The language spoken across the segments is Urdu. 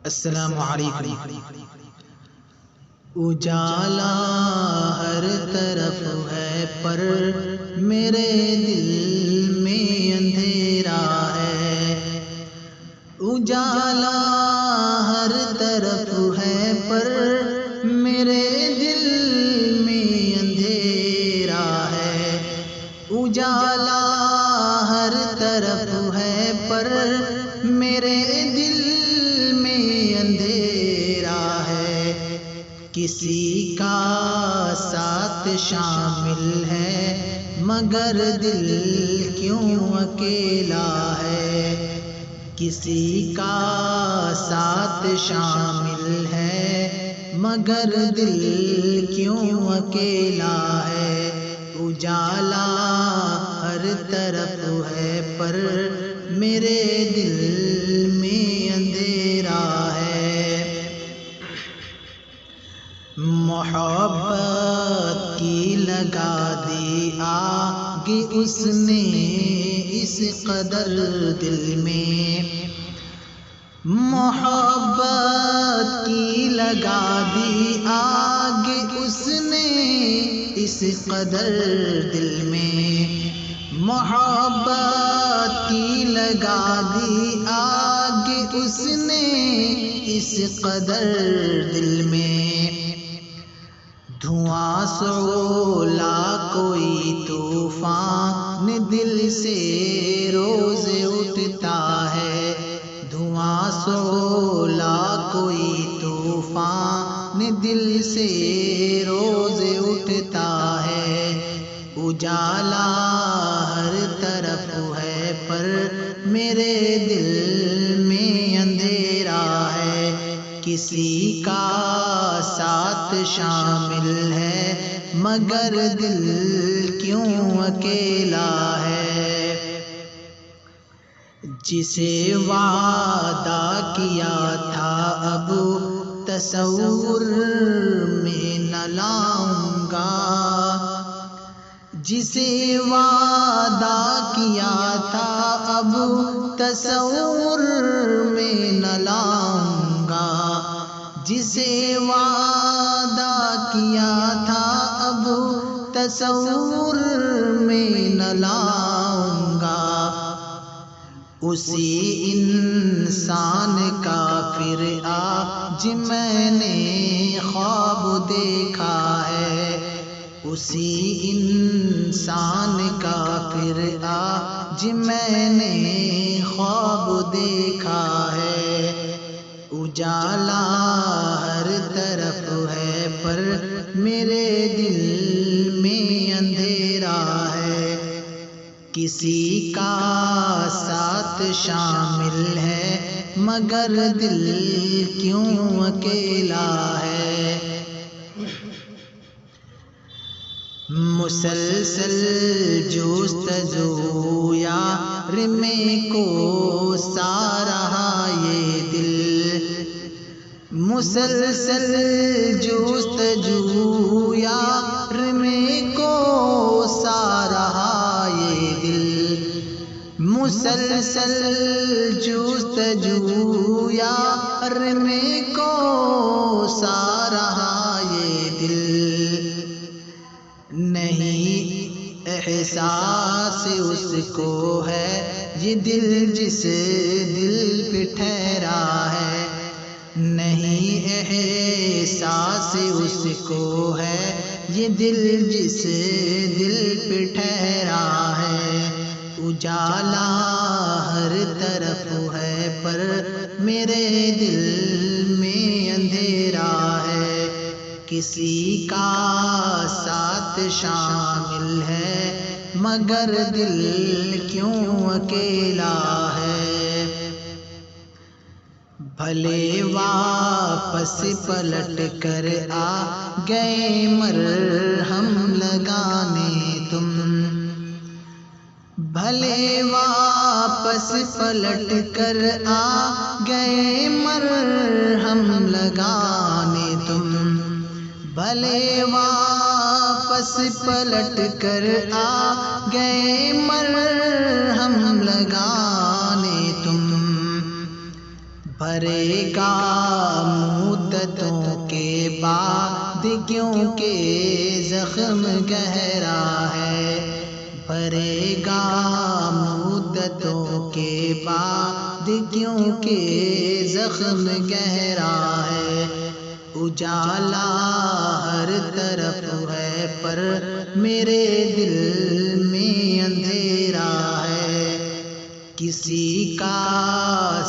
السلام علیکم۔ اجالا ہر طرف ہے پر میرے دل میں اندھیرا ہے۔ اجالا ہر طرف ہے پر میرے دل میں اندھیرا ہے۔ اجالا ہر طرف ہے پر میرے دل میں اندھیرا ہے۔ کسی کا ساتھ شامل ہے مگر دل کیوں اکیلا ہے۔ کسی کا ساتھ شامل ہے مگر دل کیوں اکیلا ہے۔ اجالا ہر طرف ہے پر میرے دل میں اندھیرا ہے۔ محبت کی لگا دی آگ اس نے اس قدر دل میں۔ محبت کی لگا دی آگ اس نے اس قدر دل میں۔ محبت کی لگا دی آگ اس نے اس قدر دل میں۔ دھواں سولا کوئی طوفان دل سے روز اٹھتا ہے۔ دھواں سولا کوئی طوفان دل سے روز اٹھتا ہے۔ اجالا ہر طرف ہے پر میرے دل میں اندھیرا ہے۔ کسی کا ساتھ شامل ہے مگر دل کیوں اکیلا ہے۔ جسے وعدہ کیا تھا اب تصور میں نہ لاؤں گا۔ جسے وعدہ کیا تھا اب تصور میں نہ لاؤں گا۔ جسے وعدہ کیا تھا اب تصور میں نہ لاؤں گا۔ اسی انسان کا پھر آج میں نے خواب دیکھا ہے۔ اسی انسان کا پھر آج میں نے خواب دیکھا ہے۔ اجالا ہر طرف ہے پر میرے دل میں اندھیرا ہے۔ کسی کا ساتھ شامل ہے مگر دل کیوں اکیلا ہے۔ مسلسل جستجو یار میں کو سا رہا یہ دل۔ مسلسل جستجو یار میں کو سا رہا یہ دل۔ مسلسل جستجو یار میں کو سا رہا یہ دل۔ نہیں احساس اس کو ہے یہ دل جس دل پہ ٹھہرا ہے۔ نہیں احساس اس کو ہے یہ دل جس دل پہ ٹھہرا ہے۔ اجالا ہر طرف ہے پر میرے دل میں اندھیرا ہے۔ کسی کا ساتھ شامل ہے مگر دل کیوں اکیلا ہے۔ بھلے واپس پلٹ کر آ گئے مرہم لگانے تم۔ بھلے واپس پلٹ کر آ گئے مرہم لگانے تم۔ بھلے واپس پلٹ کر آ گئے مرہم لگانے تم۔ بھرے گا مدتوں کے بعد کیونکہ زخم گہرا ہے، بھرے گا مدتوں کے بعد کیونکہ زخم گہرا ہے، اجالا ہر طرف ہے پر میرے دل میں اندھیرا ہے، کسی کا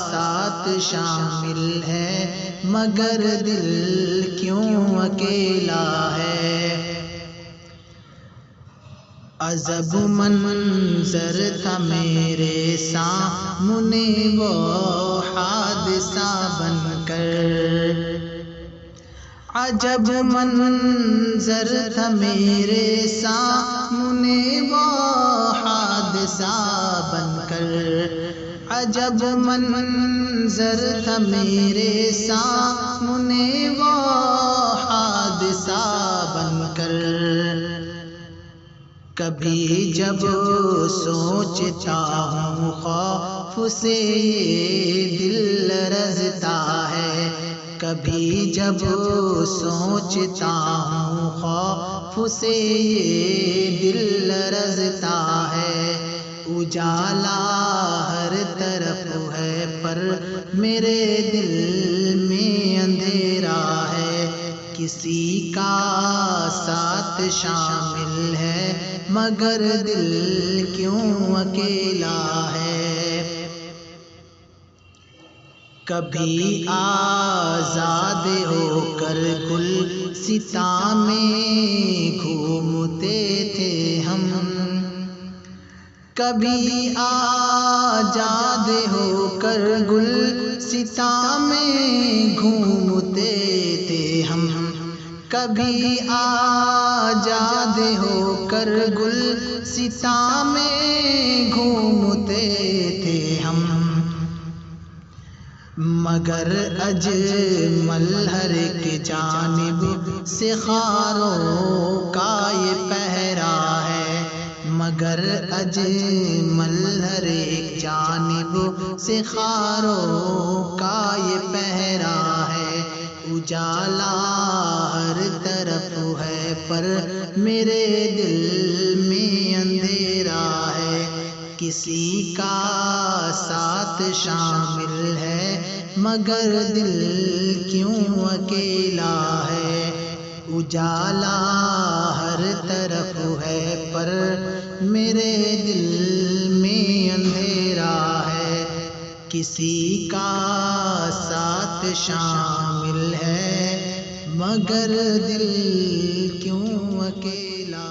ساتھ شامل ہے مگر دل کیوں اکیلا ہے، عجب منظر تھا میرے سامنے وہ حادثہ بن کر، عجب منظر تھا میرے سامنے وہ حادثہ بن کر، عجب منظر تھا میرے سامنے وہ حادثہ بن کر، کبھی جب سوچتا ہوں خوف سے یہ دل لرزتا ہے، کبھی جب سوچتا ہوں خوف سے یہ دل لرزتا ہے، اجالا ہر طرف ہے پر میرے دل میں اندھیرا ہے، کسی کا ساتھ شامل ہے مگر دل کیوں اکیلا ہے، کبھی آزاد ہو کر گلستان میں گھومتے تھے ہم، کبھی آزاد ہو کر گلستان میں گھومتے تھے ہم، کبھی آزاد ہو کر گلستان میں گھومتے تھے ہم، مگر اجمل ہر ایک جانب سے خاروں کا یہ پہرا ہے، مگر اجمل ہر ایک جانب سے خاروں کا یہ پہرا ہے، اجالا ہر طرف ہے پر میرے دل میں اندھیرا ہے، کسی کا ساتھ شامل ہے مگر دل کیوں اکیلا ہے، اجالا ہر طرف ہے پر میرے دل میں اندھیرا ہے، کسی کا ساتھ شامل ہے مگر دل کیوں اکیلا